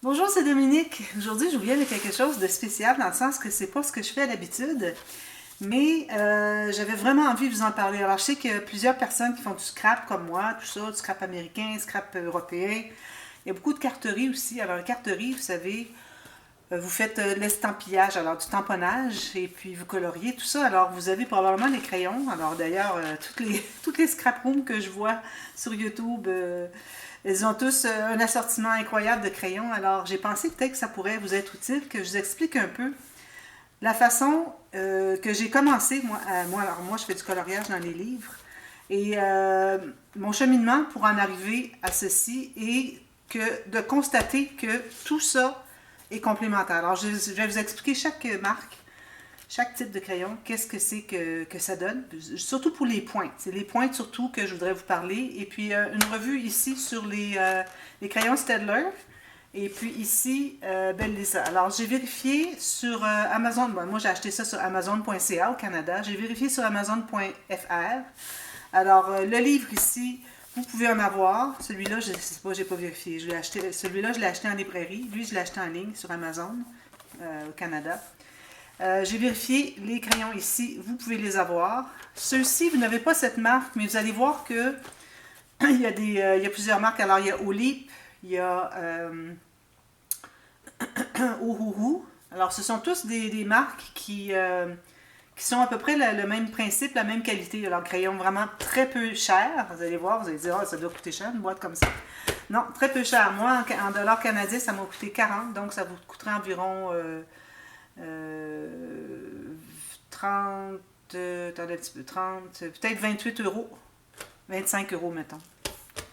Bonjour, c'est Dominique. Aujourd'hui, je vous viens de quelque chose de spécial dans le sens que c'est pas ce que je fais à l'habitude, mais j'avais vraiment envie de vous en parler. Alors, je sais qu'il y a plusieurs personnes qui font du scrap comme moi, tout ça, du scrap américain, scrap européen. Il y a beaucoup de carterie aussi. Alors, la carterie, vous savez, vous faites de l'estampillage, alors du tamponnage, et puis vous coloriez tout ça. Alors, vous avez probablement des crayons. Alors, d'ailleurs, toutes les scrap rooms que je vois sur YouTube, ils ont tous un assortiment incroyable de crayons. Alors, j'ai pensé peut-être que ça pourrait vous être utile, que je vous explique un peu la façon que j'ai commencé. Alors moi, je fais du coloriage dans les livres. Et mon cheminement pour en arriver à ceci est de constater que tout ça est complémentaire. Alors, je vais vous expliquer chaque marque, chaque type de crayon, qu'est-ce que c'est que ça donne, surtout pour les pointes. C'est les pointes surtout que je voudrais vous parler. Et puis, une revue ici sur les crayons Staedtler. Et puis ici, Belle Lisa. Alors, j'ai vérifié sur Amazon. Bon, moi, j'ai acheté ça sur Amazon.ca au Canada. J'ai vérifié sur Amazon.fr. Alors, le livre ici, vous pouvez en avoir. Celui-là, je ne sais pas, j'ai pas vérifié. Celui-là, je l'ai acheté en librairie. Lui, je l'ai acheté en ligne sur Amazon au Canada. J'ai vérifié les crayons ici. Vous pouvez les avoir. Ceux-ci, vous n'avez pas cette marque, mais vous allez voir que il y a plusieurs marques. Alors, il y a Olip, il y a Ohuhu. Alors, ce sont tous des marques qui sont à peu près le même principe, la même qualité. Alors, crayon vraiment très peu cher. Vous allez voir, vous allez dire, oh, ça doit coûter cher, une boîte comme ça. Non, très peu cher. Moi, en dollars canadiens, ça m'a coûté 40, donc ça vous coûterait environ 30, attendez un petit peu, 30, peut-être 28 euros, 25 euros, mettons,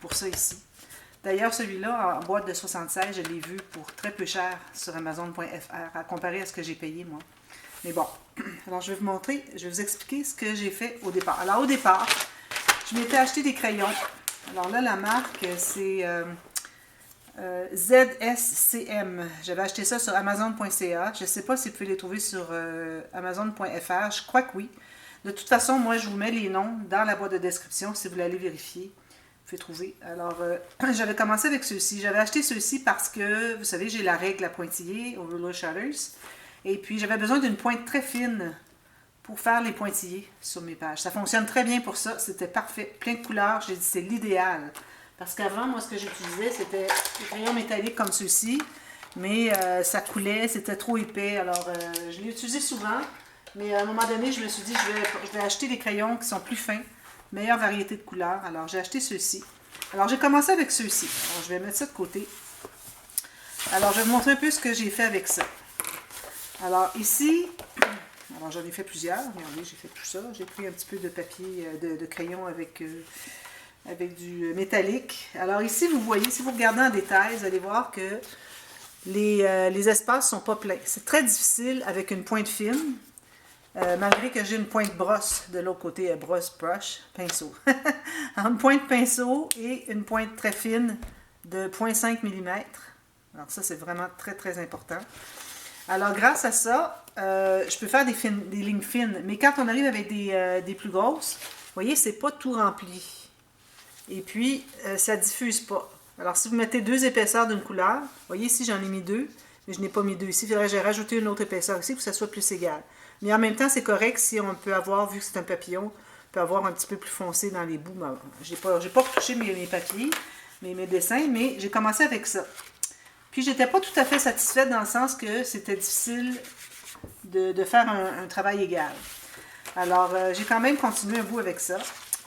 pour ça ici. D'ailleurs, celui-là, en boîte de 76, je l'ai vu pour très peu cher sur Amazon.fr, à comparer à ce que j'ai payé, moi. Mais bon, alors je vais vous montrer, je vais vous expliquer ce que j'ai fait au départ. Alors, au départ, je m'étais acheté des crayons. Alors là, la marque, c'est ZSCM. J'avais acheté ça sur Amazon.ca. Je ne sais pas si vous pouvez les trouver sur Amazon.fr. Je crois que oui. De toute façon, moi, je vous mets les noms dans la boîte de description si vous voulez aller vérifier. Vous pouvez trouver. Alors, j'avais commencé avec ceux-ci. J'avais acheté ceux-ci parce que, vous savez, j'ai la règle à pointillés au Ruler Shutters. Et puis, j'avais besoin d'une pointe très fine pour faire les pointillés sur mes pages. Ça fonctionne très bien pour ça. C'était parfait. Plein de couleurs. J'ai dit, c'est l'idéal. Parce qu'avant, moi, ce que j'utilisais, c'était des crayons métalliques comme ceux-ci. Mais ça coulait, c'était trop épais. Alors, je l'ai utilisé souvent. Mais à un moment donné, je me suis dit, je vais acheter des crayons qui sont plus fins. Meilleure variété de couleurs. Alors, j'ai acheté ceux-ci. Alors, j'ai commencé avec ceux-ci. Alors, je vais mettre ça de côté. Alors, je vais vous montrer un peu ce que j'ai fait avec ça. Alors, ici, alors j'en ai fait plusieurs. Regardez, j'ai fait tout ça. J'ai pris un petit peu de papier, de crayon avec du métallique. Alors, ici, vous voyez, si vous regardez en détail, vous allez voir que les espaces ne sont pas pleins. C'est très difficile avec une pointe fine. Malgré que j'ai une pointe brosse de l'autre côté, brosse, brush, pinceau. Une pointe pinceau et une pointe très fine de 0,5 mm. Alors ça, c'est vraiment très, très important. Alors, grâce à ça, je peux faire des lignes fines. Mais quand on arrive avec des plus grosses, vous voyez, c'est pas tout rempli. Et puis, ça diffuse pas. Alors, si vous mettez deux épaisseurs d'une couleur, vous voyez ici, j'en ai mis deux, mais je n'ai pas mis deux ici. Il faudrait que j'ai rajouté une autre épaisseur ici pour que ça soit plus égal. Mais en même temps, c'est correct si on peut avoir, vu que c'est un papillon, on peut avoir un petit peu plus foncé dans les bouts. J'ai pas retouché mes papiers, mes dessins, mais j'ai commencé avec ça. Puis, j'étais pas tout à fait satisfaite dans le sens que c'était difficile de faire un travail égal. Alors, j'ai quand même continué un bout avec ça.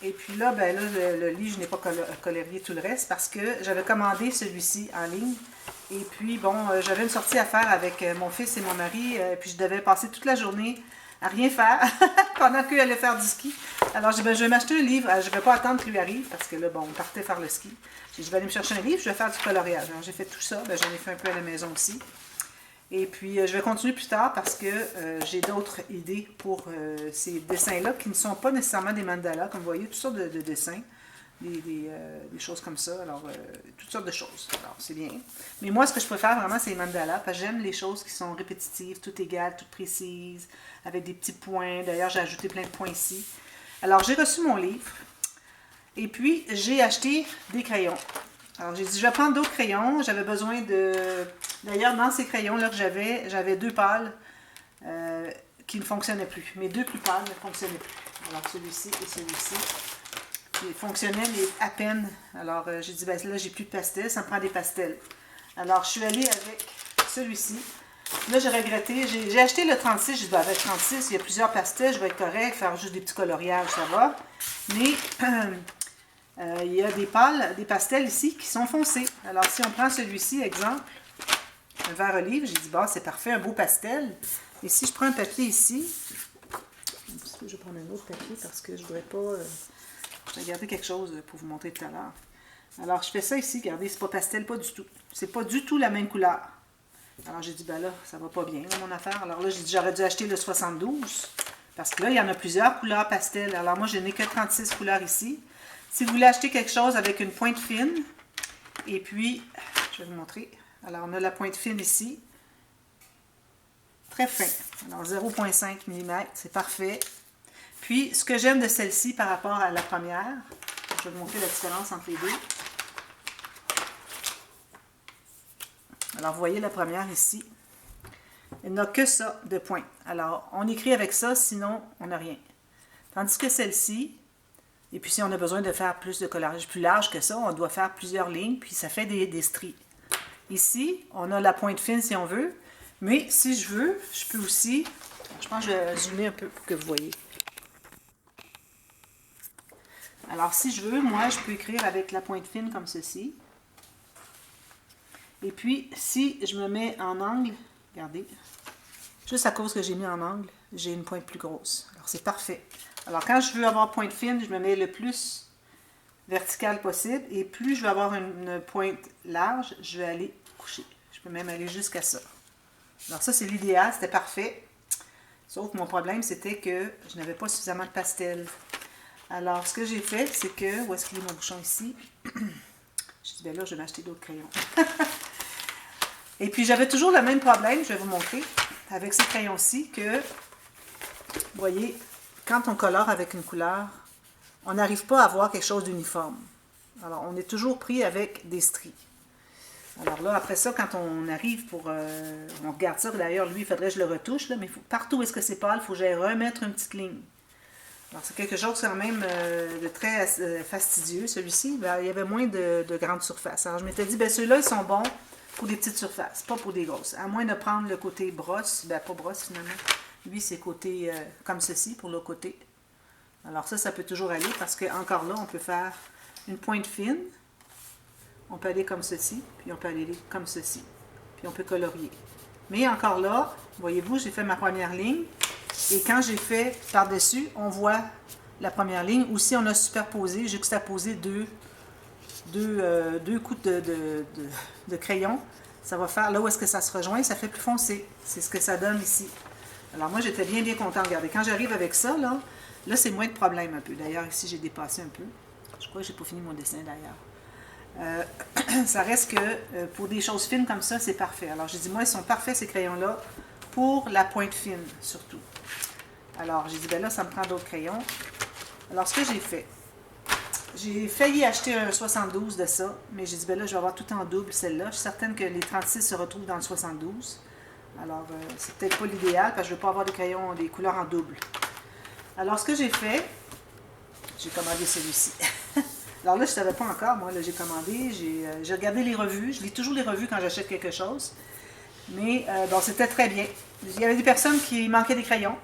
Et puis là, ben là, le livre, je n'ai pas colorié tout le reste parce que j'avais commandé celui-ci en ligne. Et puis, bon, j'avais une sortie à faire avec mon fils et mon mari. Puis, je devais passer toute la journée à rien faire pendant qu'eux allaient faire du ski. Alors, j'ai dit, ben, je vais m'acheter un livre. Je ne vais pas attendre qu'il lui arrive parce que là, bon, on partait faire le ski. J'ai dit, je vais aller me chercher un livre, je vais faire du coloriage. Alors, j'ai fait tout ça. Ben, j'en ai fait un peu à la maison aussi. Et puis, je vais continuer plus tard parce que j'ai d'autres idées pour ces dessins-là qui ne sont pas nécessairement des mandalas. Comme vous voyez, toutes sortes de dessins, des choses comme ça. Alors, toutes sortes de choses. Alors, c'est bien. Mais moi, ce que je préfère vraiment, c'est les mandalas parce que j'aime les choses qui sont répétitives, toutes égales, toutes précises, avec des petits points. D'ailleurs, j'ai ajouté plein de points ici. Alors, j'ai reçu mon livre et puis j'ai acheté des crayons. Alors, j'ai dit, je vais prendre d'autres crayons. J'avais besoin de... D'ailleurs, dans ces crayons-là que j'avais deux pâles qui ne fonctionnaient plus. Mes deux plus pâles ne fonctionnaient plus. Alors, celui-ci et celui-ci. Ils fonctionnaient, mais à peine. Alors, j'ai dit, ben là, j'ai plus de pastels. Ça me prend des pastels. Alors, je suis allée avec celui-ci. Là, j'ai regretté. J'ai acheté le 36. J'ai dit, ben, avec 36, il y a plusieurs pastels. Je vais être correct. Faire juste des petits coloriages, ça va. Mais... il y a des pâles, des pastels ici qui sont foncés. Alors, si on prend celui-ci, exemple, un vert olive, j'ai dit, bah, c'est parfait, un beau pastel. Et si je prends un papier ici, je vais prendre un autre papier parce que je ne voudrais pas... je vais garder quelque chose pour vous montrer tout à l'heure. Alors, je fais ça ici, regardez, c'est pas pastel, pas du tout. C'est pas du tout la même couleur. Alors, j'ai dit, ben là, ça va pas bien, là, mon affaire. Alors là, j'ai dit, j'aurais dû acheter le 72 parce que là, il y en a plusieurs couleurs pastel. Alors, moi, je n'ai que 36 couleurs ici. Si vous voulez acheter quelque chose avec une pointe fine, et puis, je vais vous montrer. Alors, on a la pointe fine ici. Très fin. Alors, 0,5 mm, c'est parfait. Puis, ce que j'aime de celle-ci par rapport à la première, je vais vous montrer la différence entre les deux. Alors, vous voyez la première ici. Elle n'a que ça de pointe. Alors, on écrit avec ça, sinon, on n'a rien. Tandis que celle-ci, et puis si on a besoin de faire plus de coloriage plus large que ça, on doit faire plusieurs lignes, puis ça fait des stries. Ici, on a la pointe fine si on veut, mais si je veux, je peux aussi, je pense que je vais zoomer un peu pour que vous voyez. Alors si je veux, moi, je peux écrire avec la pointe fine comme ceci. Et puis, si je me mets en angle, regardez, juste à cause que j'ai mis en angle, j'ai une pointe plus grosse. Alors c'est parfait. Alors, quand je veux avoir pointe fine, je me mets le plus vertical possible. Et plus je veux avoir une pointe large, je vais aller coucher. Je peux même aller jusqu'à ça. Alors ça, c'est l'idéal, c'était parfait. Sauf que mon problème, c'était que je n'avais pas suffisamment de pastel. Alors, ce que j'ai fait, c'est que... Où est-ce qu'il est mon bouchon ici? Je dis, ben là, je vais m'acheter d'autres crayons. Et puis, j'avais toujours le même problème, je vais vous montrer, avec ces crayons-ci, que, vous voyez... Quand on colore avec une couleur, on n'arrive pas à avoir quelque chose d'uniforme. Alors, on est toujours pris avec des stries. Alors là, après ça, quand on arrive pour... on regarde ça, d'ailleurs, lui, il faudrait que je le retouche, là, mais partout où est-ce que c'est pâle, il faut que j'aille remettre une petite ligne. Alors, c'est quelque chose quand même de très fastidieux. Celui-ci, ben, il y avait moins de grandes surfaces. Alors, je m'étais dit, ben ceux-là, ils sont bons pour des petites surfaces, pas pour des grosses. À moins de prendre le côté brosse, ben pas brosse finalement. Lui, c'est côté comme ceci pour le côté. Alors ça peut toujours aller parce qu'encore là, on peut faire une pointe fine. On peut aller comme ceci, puis on peut aller comme ceci. Puis on peut colorier. Mais encore là, voyez-vous, j'ai fait ma première ligne. Et quand j'ai fait par-dessus, on voit la première ligne. Ou si on a superposé, juxtaposé deux coups de crayon, ça va faire, là où est-ce que ça se rejoint, ça fait plus foncé. C'est ce que ça donne ici. Alors moi, j'étais bien contente. Regardez, quand j'arrive avec ça, là c'est moins de problème un peu. D'ailleurs, ici, j'ai dépassé un peu. Je crois que j'ai pas fini mon dessin d'ailleurs. Ça reste que pour des choses fines comme ça, c'est parfait. Alors, j'ai dit, moi, ils sont parfaits, ces crayons-là, pour la pointe fine, surtout. Alors, j'ai dit, ben là, ça me prend d'autres crayons. Alors, ce que j'ai failli acheter un 72 de ça, mais j'ai dit, ben là, je vais avoir tout en double, celle-là. Je suis certaine que les 36 se retrouvent dans le 72. Alors, c'est peut-être pas l'idéal, parce que je ne veux pas avoir des crayons, des couleurs en double. Alors, ce que j'ai fait, j'ai commandé celui-ci. Alors là, je ne savais pas encore, moi, là, j'ai commandé, j'ai regardé les revues, je lis toujours les revues quand j'achète quelque chose. Mais, bon, c'était très bien. Il y avait des personnes qui manquaient des crayons.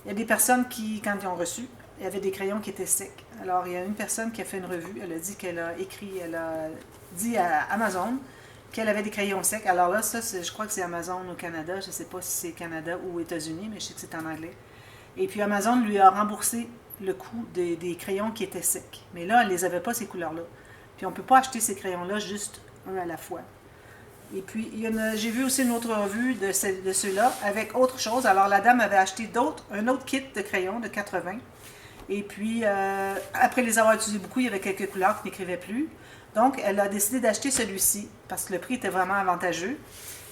Il y a des personnes qui, quand ils ont reçu, il y avait des crayons qui étaient secs. Alors, il y a une personne qui a fait une revue, elle a dit qu'elle a écrit, elle a dit à Amazon qu'elle avait des crayons secs. Alors là, ça, je crois que c'est Amazon au Canada. Je ne sais pas si c'est Canada ou États-Unis, mais je sais que c'est en anglais. Et puis Amazon lui a remboursé le coût des crayons qui étaient secs. Mais là, elle ne les avait pas, ces couleurs-là. Puis on ne peut pas acheter ces crayons-là juste un à la fois. Et puis, j'ai vu aussi une autre revue de ceux-là avec autre chose. Alors, la dame avait acheté un autre kit de crayons de 80. Et puis, après les avoir utilisés beaucoup, il y avait quelques couleurs qui n'écrivaient plus. Donc, elle a décidé d'acheter celui-ci parce que le prix était vraiment avantageux.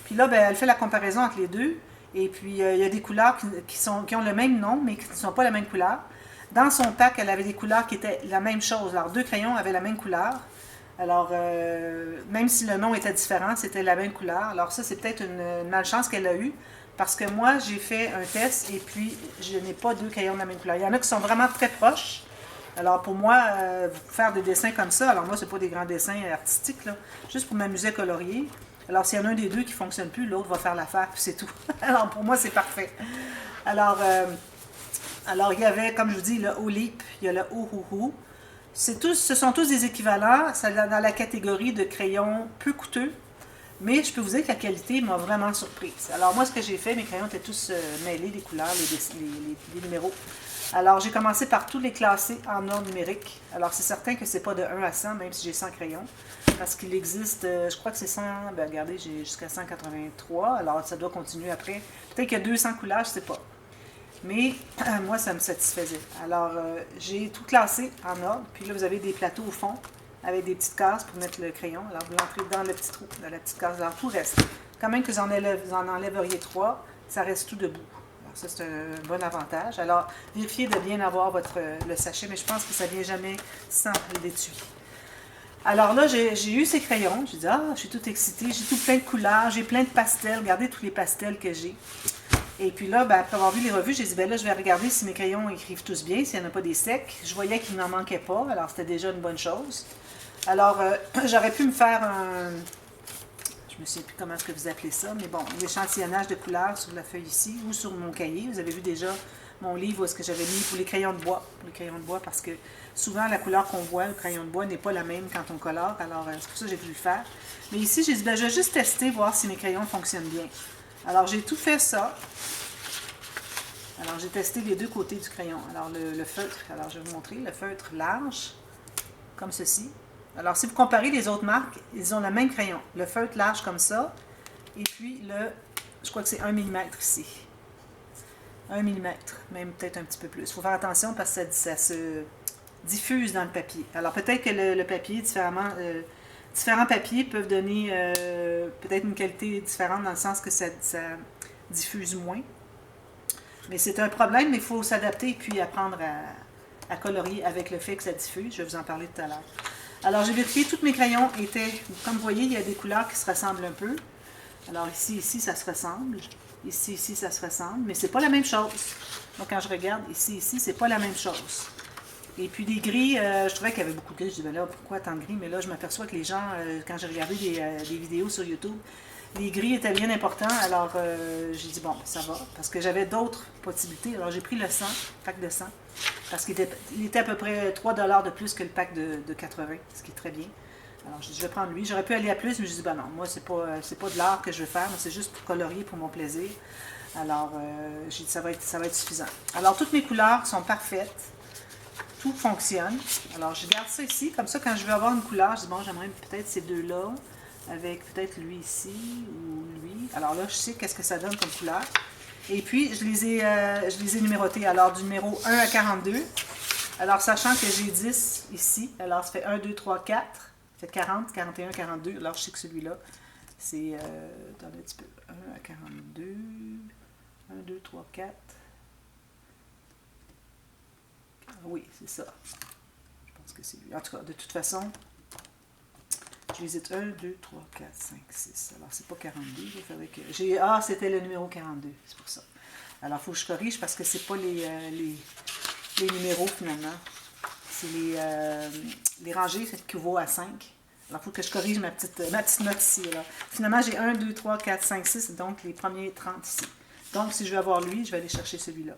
Puis là, ben, elle fait la comparaison entre les deux. Et puis, il y a des couleurs qui ont le même nom, mais qui ne sont pas la même couleur. Dans son pack, elle avait des couleurs qui étaient la même chose. Alors, deux crayons avaient la même couleur. Alors, même si le nom était différent, c'était la même couleur. Alors ça, c'est peut-être une malchance qu'elle a eue, parce que moi, j'ai fait un test et puis je n'ai pas deux crayons de la même couleur. Il y en a qui sont vraiment très proches. Alors pour moi, faire des dessins comme ça, alors moi, c'est pas des grands dessins artistiques, là, juste pour m'amuser à colorier. Alors s'il y en a un des deux qui ne fonctionne plus, l'autre va faire l'affaire, puis c'est tout. Alors pour moi, c'est parfait. Alors, alors il y avait, comme je vous dis, le Olip, il y a le Ohuhu. Ce sont tous des équivalents, c'est dans la catégorie de crayons peu coûteux, mais je peux vous dire que la qualité m'a vraiment surprise. Alors moi, ce que j'ai fait, mes crayons étaient tous mêlés, les couleurs, les numéros. Alors j'ai commencé par tous les classer en ordre numérique. Alors c'est certain que c'est pas de 1 à 100, même si j'ai 100 crayons, parce qu'il existe, je crois que c'est 100, ben regardez, j'ai jusqu'à 183, alors ça doit continuer après. Peut-être qu'il y a 200 couleurs, je sais pas. Mais moi, ça me satisfaisait. Alors, j'ai tout classé en ordre. Puis là, vous avez des plateaux au fond avec des petites cases pour mettre le crayon. Alors, vous l'entrez dans le petit trou, dans la petite case. Alors, tout reste. Quand même que vous en enlèveriez 3, ça reste tout debout. Alors, ça, c'est un bon avantage. Alors, vérifiez de bien avoir le sachet, mais je pense que ça ne vient jamais sans l'étui. Alors là, j'ai eu ces crayons. J'ai dit, ah, je suis toute excitée. J'ai tout plein de couleurs. J'ai plein de pastels. Regardez tous les pastels que j'ai. Et puis là, ben, après avoir vu les revues, j'ai dit, ben là, je vais regarder si mes crayons écrivent tous bien, s'il n'y en a pas des secs. Je voyais qu'il n'en manquait pas, alors c'était déjà une bonne chose. Alors, j'aurais pu me faire un... Je me souviens plus comment est-ce que vous appelez ça, mais bon, l'échantillonnage de couleurs sur la feuille ici ou sur mon cahier. Vous avez vu déjà mon livre où est-ce que j'avais mis pour les crayons de bois. Pour les crayons de bois, parce que souvent, la couleur qu'on voit, le crayon de bois, n'est pas la même quand on colore. Alors, c'est pour ça que j'ai voulu le faire. Mais ici, j'ai dit, ben, je vais juste tester, voir si mes crayons fonctionnent bien. Alors, j'ai tout fait ça. Alors, j'ai testé les deux côtés du crayon. Alors, le feutre, alors je vais vous montrer, le feutre large, comme ceci. Alors, si vous comparez les autres marques, ils ont le même crayon. Le feutre large comme ça, et puis je crois que c'est 1 mm ici. 1 mm, même peut-être un petit peu plus. Il faut faire attention parce que ça se diffuse dans le papier. Alors, peut-être que le papier, différents papiers peuvent donner peut-être une qualité différente dans le sens que ça diffuse moins. Mais c'est un problème, mais il faut s'adapter et puis apprendre à colorier avec le fait que ça diffuse. Je vais vous en parler tout à l'heure. Alors, j'ai vérifié, tous mes crayons étaient, comme vous voyez, il y a des couleurs qui se ressemblent un peu. Alors ici, ça se ressemble. Ici, ça se ressemble, mais c'est pas la même chose. Donc, quand je regarde ici, c'est pas la même chose. Et puis des gris, je trouvais qu'il y avait beaucoup de gris. Je disais, ben là, pourquoi tant de gris? Mais là, je m'aperçois que les gens, quand j'ai regardé des vidéos sur YouTube, les gris étaient bien importants. Alors, j'ai dit, bon, ça va. Parce que j'avais d'autres possibilités. Alors, j'ai pris le 100, pack de 100. Parce qu'il était à peu près 3 $ de plus que le pack de 80, ce qui est très bien. Alors, je vais prendre lui. J'aurais pu aller à plus, mais je dis, ben non, moi, c'est pas de l'art que je veux faire. C'est juste pour colorier pour mon plaisir. Alors, j'ai dit, ça va être suffisant. Alors, toutes mes couleurs sont parfaites. Tout fonctionne. Alors, je garde ça ici. Comme ça, quand je veux avoir une couleur, je dis, bon, j'aimerais peut-être ces deux-là, avec peut-être lui ici ou lui. Alors là, je sais qu'est-ce que ça donne comme couleur. Et puis, je les ai numérotés. Alors, du numéro 1 à 42. Alors, sachant que j'ai 10 ici, alors ça fait 1, 2, 3, 4. Ça fait 40, 41, 42. Alors, je sais que celui-là, c'est, attendez un petit peu, 1 à 42. 1, 2, 3, 4. Oui, c'est ça. Je pense que c'est lui. En tout cas, de toute façon, je les ai 1, 2, 3, 4, 5, 6. Alors, c'est pas 42. Il faudrait que... c'était le numéro 42. C'est pour ça. Alors, il faut que je corrige parce que c'est pas les numéros, finalement. C'est les rangées qui équivaut à 5. Alors, il faut que je corrige ma petite note ici. Là. Finalement, j'ai 1, 2, 3, 4, 5, 6. Donc, les premiers 30 ici. Donc, si je veux avoir lui, je vais aller chercher celui-là.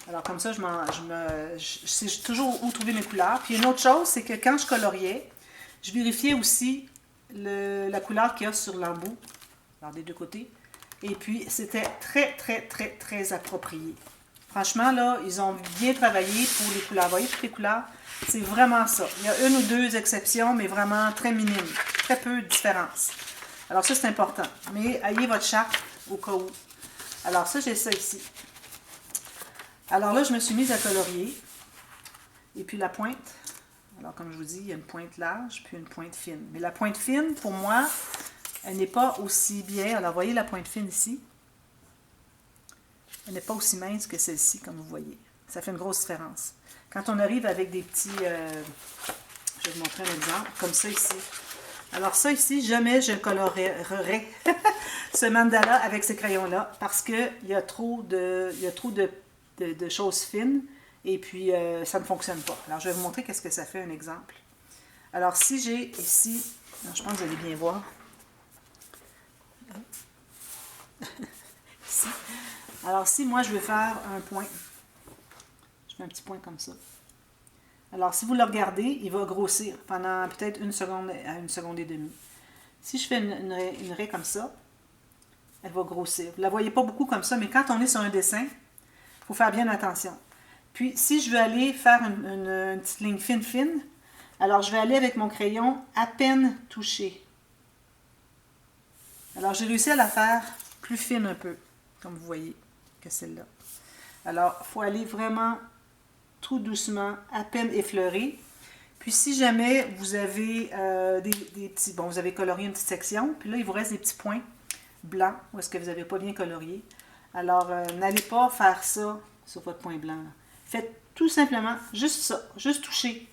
Alors, comme ça, je sais toujours où trouver mes couleurs. Puis, une autre chose, c'est que quand je coloriais, je vérifiais aussi la couleur qu'il y a sur l'embout, alors des deux côtés. Et puis, c'était très, très, très, très approprié. Franchement, là, ils ont bien travaillé pour les couleurs. Vous voyez, toutes les couleurs, c'est vraiment ça. Il y a une ou deux exceptions, mais vraiment très minimes. Très peu de différence. Alors, ça, c'est important. Mais ayez votre charte au cas où. Alors, ça, j'ai ça ici. Alors là, je me suis mise à colorier. Et puis la pointe. Alors, comme je vous dis, il y a une pointe large, puis une pointe fine. Mais la pointe fine, pour moi, elle n'est pas aussi bien. Alors, voyez la pointe fine ici. Elle n'est pas aussi mince que celle-ci, comme vous voyez. Ça fait une grosse différence. Quand on arrive avec des petits Je vais vous montrer un exemple, comme ça ici. Alors ça ici, jamais je colorerai ce mandala avec ces crayons-là parce qu'il y a trop de choses fines et puis ça ne fonctionne pas. Alors je vais vous montrer qu'est-ce que ça fait, un exemple. Alors si j'ai ici, je pense que vous allez bien voir. Ici. Alors si moi je veux faire un point, je fais un petit point comme ça. Alors, si vous le regardez, il va grossir pendant peut-être 1 seconde à 1 seconde et demie. Si je fais une raie comme ça, elle va grossir. Vous ne la voyez pas beaucoup comme ça, mais quand on est sur un dessin, il faut faire bien attention. Puis, si je veux aller faire une petite ligne fine, alors je vais aller avec mon crayon à peine touché. Alors, j'ai réussi à la faire plus fine un peu, comme vous voyez, que celle-là. Alors, il faut aller vraiment tout doucement, à peine effleuré. Puis si jamais vous avez des petits... Bon, vous avez colorié une petite section, puis là, il vous reste des petits points blancs, où est-ce que vous n'avez pas bien colorié. Alors, n'allez pas faire ça sur votre point blanc. Là. Faites tout simplement juste ça, juste toucher.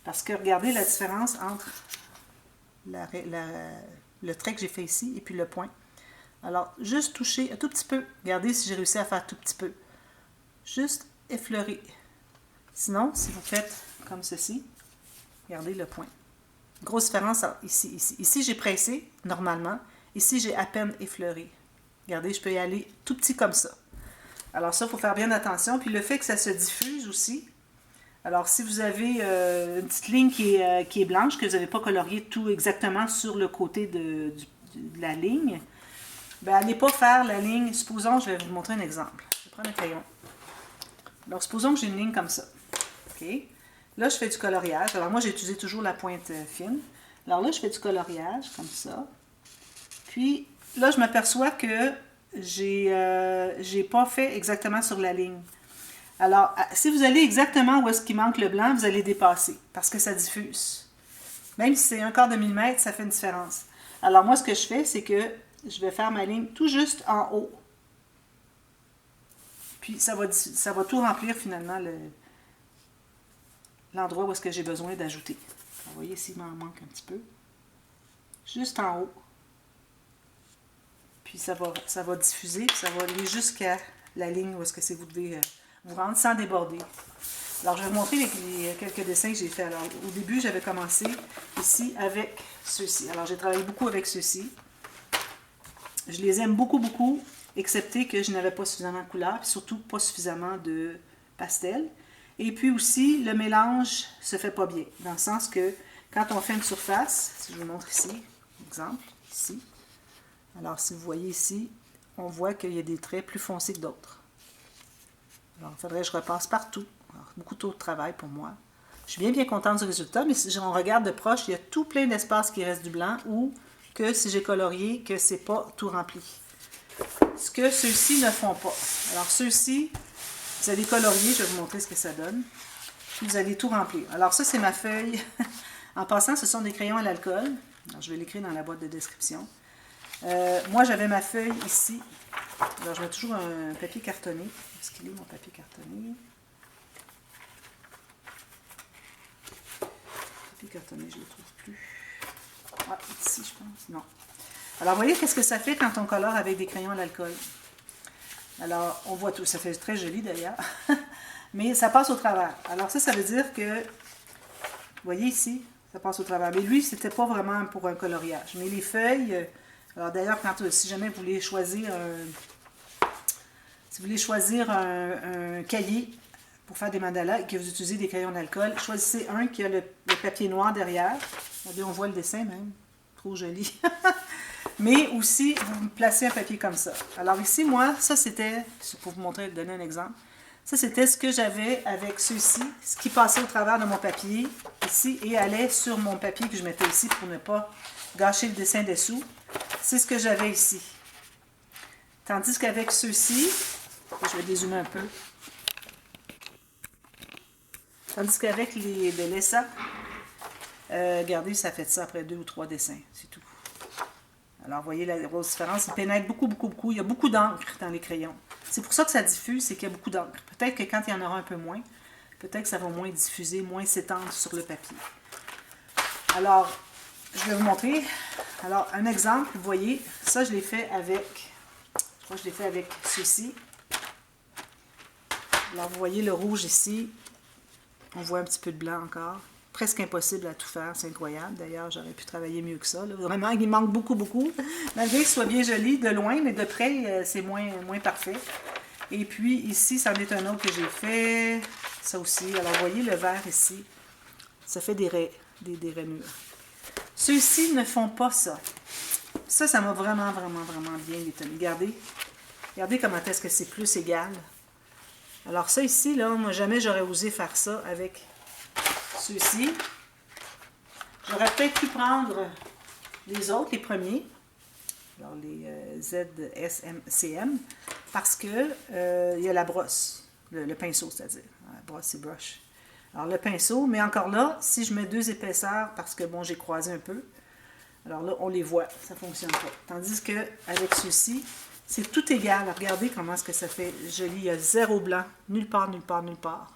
Parce que regardez la différence entre le trait que j'ai fait ici et puis le point. Alors, juste toucher un tout petit peu. Regardez si j'ai réussi à faire tout petit peu. Juste effleurer. Sinon, si vous faites comme ceci, regardez le point. Grosse différence ici, ici. Ici, j'ai pressé, normalement. Ici, j'ai à peine effleuré. Regardez, je peux y aller tout petit comme ça. Alors ça, il faut faire bien attention. Puis le fait que ça se diffuse aussi. Alors, si vous avez une petite ligne qui est blanche, que vous n'avez pas colorié tout exactement sur le côté de la ligne, ben, allez pas faire la ligne. Supposons, je vais vous montrer un exemple. Je vais prendre un crayon. Alors, supposons que j'ai une ligne comme ça. Okay. Là, je fais du coloriage. Alors, moi, j'ai utilisé toujours la pointe fine. Alors là, je fais du coloriage, comme ça. Puis, là, je m'aperçois que j'ai pas fait exactement sur la ligne. Alors, si vous allez exactement où est-ce qu'il manque le blanc, vous allez dépasser, parce que ça diffuse. Même si c'est 1/4 de millimètre, ça fait une différence. Alors, moi, ce que je fais, c'est que je vais faire ma ligne tout juste en haut. Puis, ça va tout remplir, finalement, l'endroit où est-ce que j'ai besoin d'ajouter. Vous voyez, s'il m'en manque un petit peu. Juste en haut. Puis ça va diffuser, puis ça va aller jusqu'à la ligne où est-ce que vous devez vous rendre sans déborder. Alors, je vais vous montrer les quelques dessins que j'ai fait. Alors, au début, j'avais commencé ici avec ceux-ci. Alors, j'ai travaillé beaucoup avec ceux-ci. Je les aime beaucoup, beaucoup, excepté que je n'avais pas suffisamment de couleurs, puis surtout pas suffisamment de pastel. Et puis aussi, le mélange se fait pas bien, dans le sens que quand on fait une surface, si je vous montre ici, exemple, ici, alors si vous voyez ici, on voit qu'il y a des traits plus foncés que d'autres. Alors, il faudrait que je repasse partout. Alors, beaucoup trop de travail pour moi. Je suis bien contente du résultat, mais si on regarde de proche, il y a tout plein d'espace qui reste du blanc ou que si j'ai colorié, que c'est pas tout rempli. Ce que ceux-ci ne font pas. Alors, ceux-ci, vous allez colorier, je vais vous montrer ce que ça donne. Puis vous allez tout remplir. Alors ça, c'est ma feuille. En passant, ce sont des crayons à l'alcool. Alors, je vais l'écrire dans la boîte de description. Moi, j'avais ma feuille ici. Alors, je mets toujours un papier cartonné. Est-ce qu'il est mon papier cartonné? Le papier cartonné, je ne le trouve plus. Ah, ici, je pense. Non. Alors, vous voyez qu'est-ce que ça fait quand on colore avec des crayons à l'alcool? Alors, on voit tout. Ça fait très joli d'ailleurs. Mais ça passe au travers. Alors ça veut dire que, vous voyez ici, ça passe au travers. Mais lui, c'était pas vraiment pour un coloriage. Mais les feuilles, alors d'ailleurs, si jamais vous voulez choisir un cahier pour faire des mandalas et que vous utilisez des crayons d'alcool, choisissez un qui a le papier noir derrière. Regardez, on voit le dessin même. Trop joli. Mais aussi, vous placez un papier comme ça. Alors ici, moi, ça c'était, pour vous montrer, donner un exemple, ça c'était ce que j'avais avec ceux-ci, ce qui passait au travers de mon papier, ici, et allait sur mon papier que je mettais ici pour ne pas gâcher le dessin dessous. C'est ce que j'avais ici. Tandis qu'avec ceux-ci, je vais dézoomer un peu, tandis qu'avec les Lessa, regardez, ça fait ça après 2 ou 3 dessins, c'est tout. Alors, vous voyez la grosse différence. Il pénètre beaucoup, beaucoup, beaucoup. Il y a beaucoup d'encre dans les crayons. C'est pour ça que ça diffuse, c'est qu'il y a beaucoup d'encre. Peut-être que quand il y en aura un peu moins, peut-être que ça va moins diffuser, moins s'étendre sur le papier. Alors, je vais vous montrer. Alors, un exemple, vous voyez, ça je l'ai fait avec, je crois que je l'ai fait avec ceci. Alors, vous voyez le rouge ici. On voit un petit peu de blanc encore. Presque impossible à tout faire, c'est incroyable. D'ailleurs, j'aurais pu travailler mieux que ça. Là. Vraiment, il manque beaucoup, beaucoup. Malgré que ce soit bien joli de loin, mais de près, c'est moins parfait. Et puis, ici, c'en est un autre que j'ai fait. Ça aussi. Alors, vous voyez le vert ici. Ça fait des rainures. Ceux-ci ne font pas ça. Ça m'a vraiment bien étonné. Regardez comment est-ce que c'est plus égal. Alors ça ici, là, moi jamais j'aurais osé faire ça avec ceux-ci. J'aurais peut-être pu prendre les autres, les premiers, alors les ZSCM, parce que il y a la brosse, le pinceau, c'est-à-dire. La brosse, c'est brush. Alors le pinceau, mais encore là, si je mets 2 épaisseurs, parce que bon, j'ai croisé un peu, alors là, on les voit, ça ne fonctionne pas. Tandis qu'avec ceux-ci, c'est tout égal. Regardez comment est-ce que ça fait joli. Il y a 0 blanc. Nulle part, nulle part, nulle part.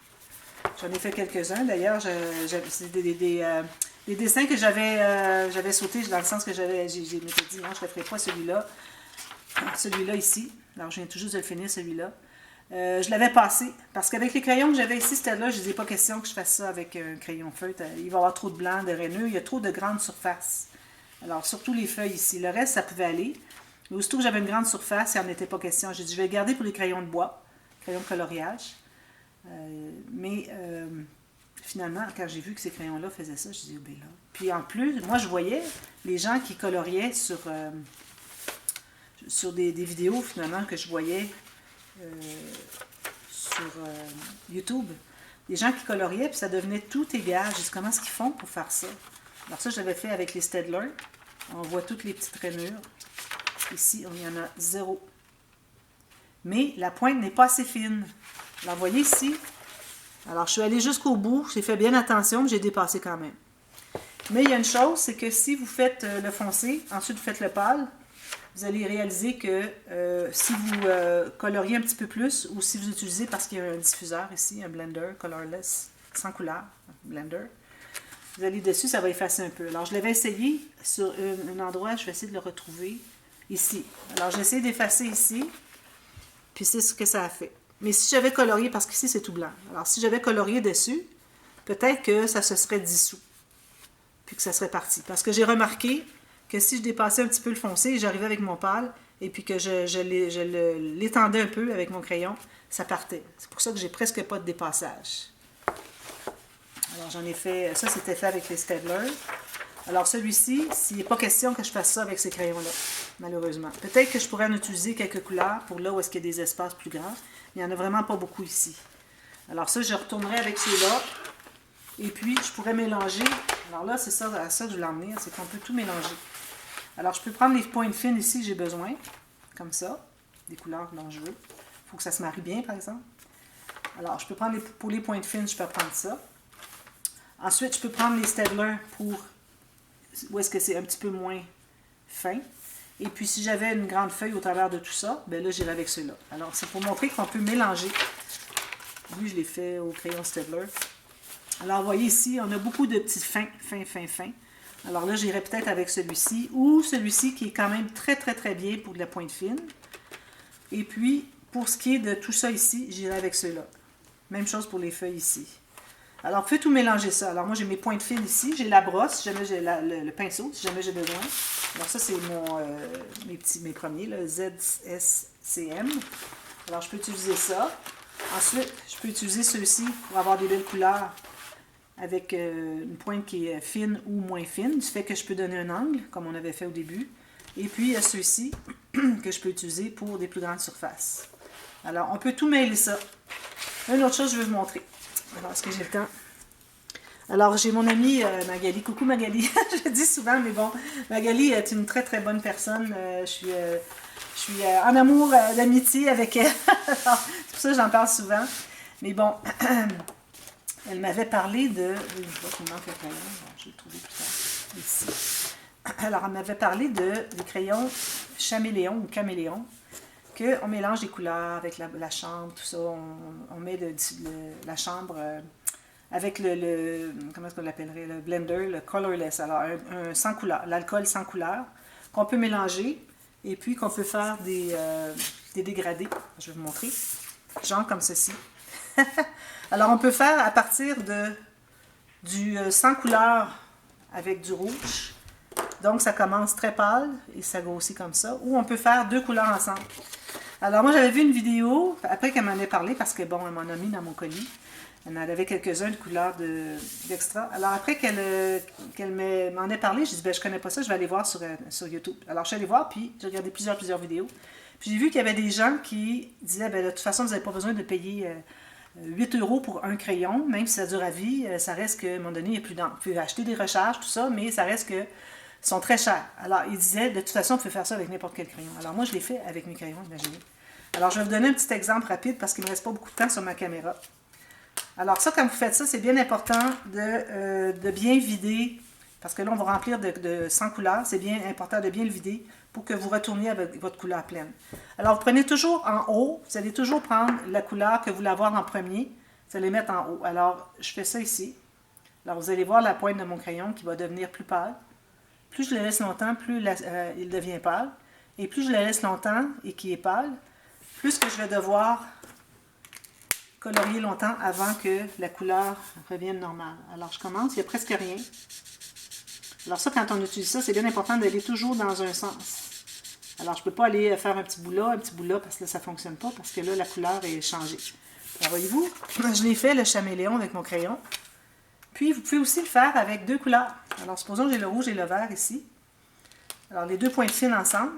J'en ai fait quelques-uns. D'ailleurs, c'est des dessins que j'avais sautés dans le sens que j'ai m'étais dit, non, je ne ferai pas celui-là. Celui-là ici. Alors, je viens tout juste de le finir, celui-là. Je l'avais passé. Parce qu'avec les crayons que j'avais ici, c'était là, je ne disais pas question que je fasse ça avec un crayon feutre. Il va y avoir trop de blanc, de raineux. Il y a trop de grandes surfaces. Alors, surtout les feuilles ici. Le reste, ça pouvait aller. Mais aussitôt que j'avais une grande surface, il n'en était pas question. J'ai dit, je vais le garder pour les crayons de bois, crayons de coloriage. Finalement, quand j'ai vu que ces crayons-là faisaient ça, je dit, ben là. Puis en plus, moi, je voyais les gens qui coloriaient sur des vidéos, finalement, que je voyais sur YouTube. Des gens qui coloriaient, puis ça devenait tout égal. J'ai dit, comment est-ce qu'ils font pour faire ça? Alors ça, je l'avais fait avec les Staedtler. On voit toutes les petites rainures. Ici, il y en a 0. Mais la pointe n'est pas assez fine. Alors, vous voyez ici. Alors, je suis allée jusqu'au bout. J'ai fait bien attention, mais j'ai dépassé quand même. Mais il y a une chose, c'est que si vous faites le foncé, ensuite vous faites le pâle, vous allez réaliser que si vous coloriez un petit peu plus, ou si vous utilisez, parce qu'il y a un diffuseur ici, un blender colorless, sans couleur, blender, vous allez dessus, ça va effacer un peu. Alors, je l'avais essayé sur un endroit, je vais essayer de le retrouver. Ici. Alors, j'ai essayé d'effacer ici, puis c'est ce que ça a fait. Mais si j'avais colorié, parce qu'ici, c'est tout blanc. Alors, si j'avais colorié dessus, peut-être que ça se serait dissous, puis que ça serait parti. Parce que j'ai remarqué que si je dépassais un petit peu le foncé, j'arrivais avec mon pâle, et puis que je l'étendais un peu avec mon crayon, ça partait. C'est pour ça que j'ai presque pas de dépassage. Alors, j'en ai fait... Ça, c'était fait avec les Staedtler. Alors celui-ci, s'il n'est pas question que je fasse ça avec ces crayons-là, malheureusement. Peut-être que je pourrais en utiliser quelques couleurs pour là où est-ce qu'il y a des espaces plus grands, mais il n'y en a vraiment pas beaucoup ici. Alors ça, je retournerai avec ceux-là, et puis je pourrais mélanger. Alors là, c'est ça, à ça que je voulais en venir, c'est qu'on peut tout mélanger. Alors je peux prendre les pointes fines ici que j'ai besoin, comme ça, des couleurs dont je veux. Il faut que ça se marie bien, par exemple. Alors je peux prendre, pour les pointes fines, je peux prendre ça. Ensuite, je peux prendre les Staedtler pour... où est-ce que c'est un petit peu moins fin. Et puis, si j'avais une grande feuille au travers de tout ça, ben là, j'irais avec ceux-là. Alors, c'est pour montrer qu'on peut mélanger. Lui, je l'ai fait au crayon Staedtler. Alors, vous voyez ici, on a beaucoup de petits fins. Alors là, j'irais peut-être avec celui-ci, ou celui-ci qui est quand même très bien pour de la pointe fine. Et puis, pour ce qui est de tout ça ici, j'irai avec ceux-là. Même chose pour les feuilles ici. Alors, vous pouvez tout mélanger ça. Alors, moi, j'ai mes pointes fines ici. J'ai la brosse, si jamais j'ai le pinceau, si jamais j'ai besoin. Alors, ça, c'est mes premiers, le ZSCM. Alors, je peux utiliser ça. Ensuite, je peux utiliser ceux-ci pour avoir des belles couleurs avec une pointe qui est fine ou moins fine, du fait que je peux donner un angle, comme on avait fait au début. Et puis, il y a ceux-ci que je peux utiliser pour des plus grandes surfaces. Alors, on peut tout mêler ça. Une autre chose, je vais vous montrer. Alors, est-ce que j'ai le temps? Alors, j'ai mon amie Magali. Coucou Magali. Je le dis souvent, mais bon, Magali est une très bonne personne. Je suis en amour d'amitié avec elle. C'est pour ça que j'en parle souvent. Mais bon, elle m'avait parlé de... Je vois qu'il manque le crayon. Je vais le trouver plus tard. Ici. Alors, elle m'avait parlé des crayons chaméléon ou caméléon, qu'on mélange les couleurs avec la chambre, tout ça. On met la chambre avec comment est-ce qu'on l'appellerait, le blender, le colorless, alors un sans couleur, l'alcool sans couleur, qu'on peut mélanger et puis qu'on peut faire des dégradés. Je vais vous montrer, genre comme ceci. Alors on peut faire à partir du sans couleur avec du rouge. Donc ça commence très pâle et ça grossit comme ça. Ou on peut faire 2 couleurs ensemble. Alors moi j'avais vu une vidéo, après qu'elle m'en ait parlé, parce que bon, elle m'en a mis dans mon colis. Elle en avait quelques-uns de couleurs d'extra. Alors après qu'elle m'en ait parlé, j'ai dit, ben, je connais pas ça, je vais aller voir sur YouTube. Alors je suis allée voir, puis j'ai regardé plusieurs vidéos. Puis j'ai vu qu'il y avait des gens qui disaient, ben, de toute façon, vous n'avez pas besoin de payer 8 € pour un crayon, même si ça dure à vie, ça reste qu'à un moment donné, il n'y a plus d'encre. Vous pouvez acheter des recharges, tout ça, mais ça reste que sont très chers. Alors, ils disaient, de toute façon, on peut faire ça avec n'importe quel crayon. Alors, moi, je l'ai fait avec mes crayons, imaginez. Alors, je vais vous donner un petit exemple rapide parce qu'il ne me reste pas beaucoup de temps sur ma caméra. Alors, ça, quand vous faites ça, c'est bien important de bien vider, parce que là, on va remplir de 100 couleurs. C'est bien important de bien le vider pour que vous retourniez avec votre couleur pleine. Alors, vous prenez toujours en haut, vous allez toujours prendre la couleur que vous voulez avoir en premier, vous allez mettre en haut. Alors, je fais ça ici. Alors, vous allez voir la pointe de mon crayon qui va devenir plus pâle. Plus je le laisse longtemps, plus il devient pâle. Et plus je le laisse longtemps et qu'il est pâle, plus que je vais devoir colorier longtemps avant que la couleur revienne normale. Alors, je commence, il n'y a presque rien. Alors ça, quand on utilise ça, c'est bien important d'aller toujours dans un sens. Alors, je ne peux pas aller faire un petit bout là, parce que là, ça ne fonctionne pas, parce que là, la couleur est changée. Alors, voyez-vous, je l'ai fait, le chaméléon, avec mon crayon. Puis, vous pouvez aussi le faire avec 2 couleurs. Alors, supposons que j'ai le rouge et le vert ici. Alors, les 2 pointes fines ensemble.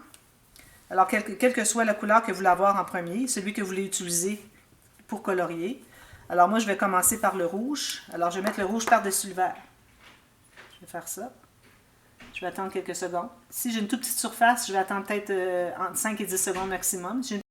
Alors, quelle que soit la couleur que vous voulez avoir en premier, celui que vous voulez utiliser pour colorier. Alors, moi, je vais commencer par le rouge. Alors, je vais mettre le rouge par-dessus le vert. Je vais faire ça. Je vais attendre quelques secondes. Si j'ai une toute petite surface, je vais attendre peut-être entre 5 et 10 secondes maximum. Si j'ai